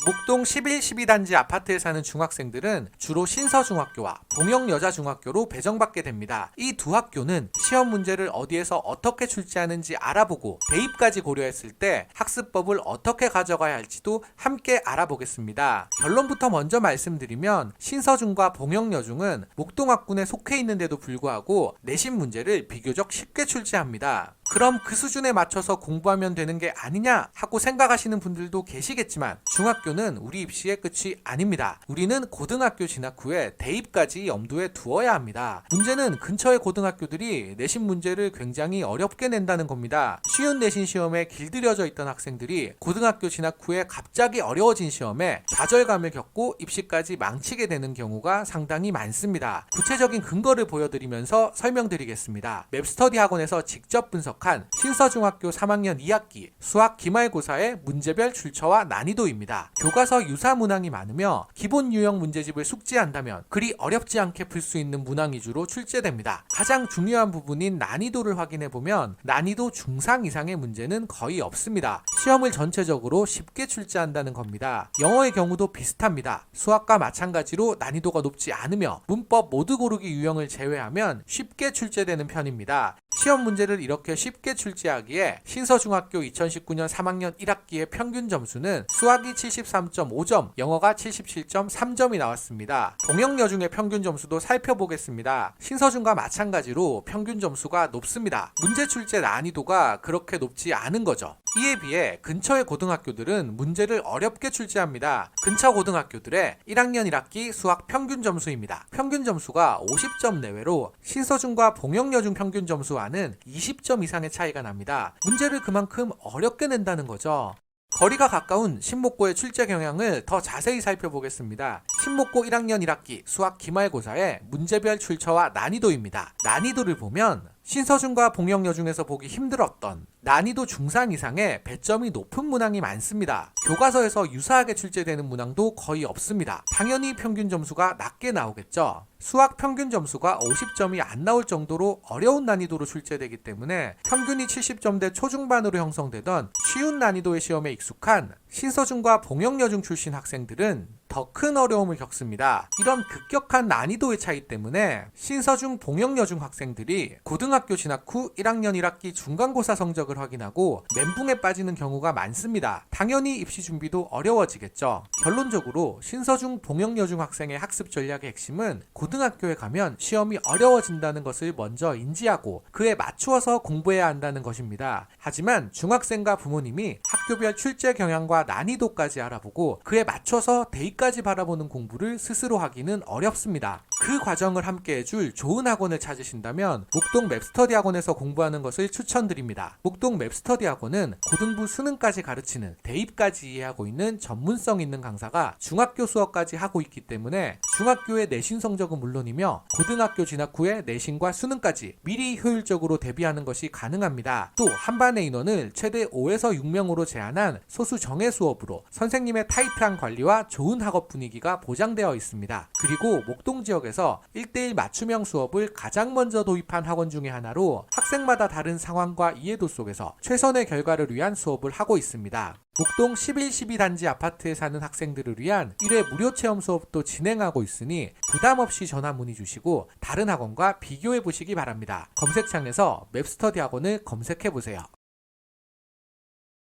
목동 11, 12단지 아파트에 사는 중학생들은 주로 신서중학교와 봉영여자중학교로 배정받게 됩니다. 이 두 학교는 시험 문제를 어디에서 어떻게 출제하는지 알아보고 대입까지 고려했을 때 학습법을 어떻게 가져가야 할지도 함께 알아보겠습니다. 결론부터 먼저 말씀드리면 신서중과 봉영여중은 목동학군에 속해 있는데도 불구하고 내신 문제를 비교적 쉽게 출제합니다. 그럼 그 수준에 맞춰서 공부하면 되는 게 아니냐 하고 생각하시는 분들도 계시겠지만 중학교는 우리 입시의 끝이 아닙니다. 우리는 고등학교 진학 후에 대입까지 염두에 두어야 합니다. 문제는 근처의 고등학교들이 내신 문제를 굉장히 어렵게 낸다는 겁니다. 쉬운 내신 시험에 길들여져 있던 학생들이 고등학교 진학 후에 갑자기 어려워진 시험에 좌절감을 겪고 입시까지 망치게 되는 경우가 상당히 많습니다. 구체적인 근거를 보여드리면서 설명드리겠습니다. 맵스터디 학원에서 직접 분석한 신서중학교 3학년 2학기 수학 기말고사의 문제별 출처와 난이도입니다. 교과서 유사 문항이 많으며 기본 유형 문제집을 숙지한다면 그리 어렵지 않게 풀 수 있는 문항 위주로 출제됩니다. 가장 중요한 부분인 난이도를 확인해보면 난이도 중상 이상의 문제는 거의 없습니다. 시험을 전체적으로 쉽게 출제한다는 겁니다. 영어의 경우도 비슷합니다. 수학과 마찬가지로 난이도가 높지 않으며 문법 모두 고르기 유형을 제외하면 쉽게 출제되는 편입니다. 시험 문제를 이렇게 쉽게 출제하기에 신서중학교 2019년 3학년 1학기의 평균 점수는 수학이 73.5점, 영어가 77.3점이 나왔습니다. 봉영여중의 평균 점수도 살펴보겠습니다. 신서중과 마찬가지로 평균 점수가 높습니다. 문제 출제 난이도가 그렇게 높지 않은 거죠. 이에 비해 근처의 고등학교들은 문제를 어렵게 출제합니다. 근처 고등학교들의 1학년 1학기 수학 평균 점수입니다. 평균 점수가 50점 내외로 신서중과 봉영여중 평균 점수와는 20점 이상의 차이가 납니다. 문제를 그만큼 어렵게 낸다는 거죠. 거리가 가까운 신목고의 출제 경향을 더 자세히 살펴보겠습니다. 신목고 1학년 1학기 수학 기말고사의 문제별 출처와 난이도입니다. 난이도를 보면 신서중과 봉영여중에서 보기 힘들었던 난이도 중상 이상의 배점이 높은 문항이 많습니다. 교과서에서 유사하게 출제되는 문항도 거의 없습니다. 당연히 평균 점수가 낮게 나오겠죠. 수학 평균 점수가 50점이 안 나올 정도로 어려운 난이도로 출제되기 때문에 평균이 70점대 초중반으로 형성되던 쉬운 난이도의 시험에 익숙한 신서중과 봉영여중 출신 학생들은 더 큰 어려움을 겪습니다. 이런 급격한 난이도의 차이 때문에 신서중, 봉영여중 학생들이 고등학교 진학 후 1학년 1학기 중간고사 성적을 확인하고 멘붕에 빠지는 경우가 많습니다. 당연히 입시 준비도 어려워지겠죠. 결론적으로 신서중, 봉영여중 학생의 학습 전략의 핵심은 고등학교에 가면 시험이 어려워진다는 것을 먼저 인지하고 그에 맞추어서 공부해야 한다는 것입니다. 하지만 중학생과 부모님이 학교별 출제 경향과 난이도까지 알아보고 그에 맞춰서 대입까지 바라보는 공부를 스스로 하기는 어렵습니다. 그 과정을 함께 해줄 좋은 학원을 찾으신다면 목동 맵스터디 학원에서 공부하는 것을 추천드립니다. 목동 맵스터디 학원은 고등부 수능까지 가르치는 대입까지 이해하고 있는 전문성 있는 강사가 중학교 수업까지 하고 있기 때문에 중학교의 내신 성적은 물론이며 고등학교 진학 후에 내신과 수능까지 미리 효율적으로 대비하는 것이 가능합니다. 또 한반의 인원을 최대 5에서 6명으로 제한한 소수 정예 수업으로 선생님의 타이트한 관리와 좋은 학업 분위기가 보장되어 있습니다. 그리고 목동 지역에서 1대1 맞춤형 수업을 가장 먼저 도입한 학원 중에 하나로 학생마다 다른 상황과 이해도 속에서 최선의 결과를 위한 수업을 하고 있습니다. 목동 11, 12단지 아파트에 사는 학생들을 위한 1회 무료 체험 수업도 진행하고 있으니 부담 없이 전화 문의 주시고 다른 학원과 비교해 보시기 바랍니다. 검색창에서 맵스터디 학원을 검색해 보세요.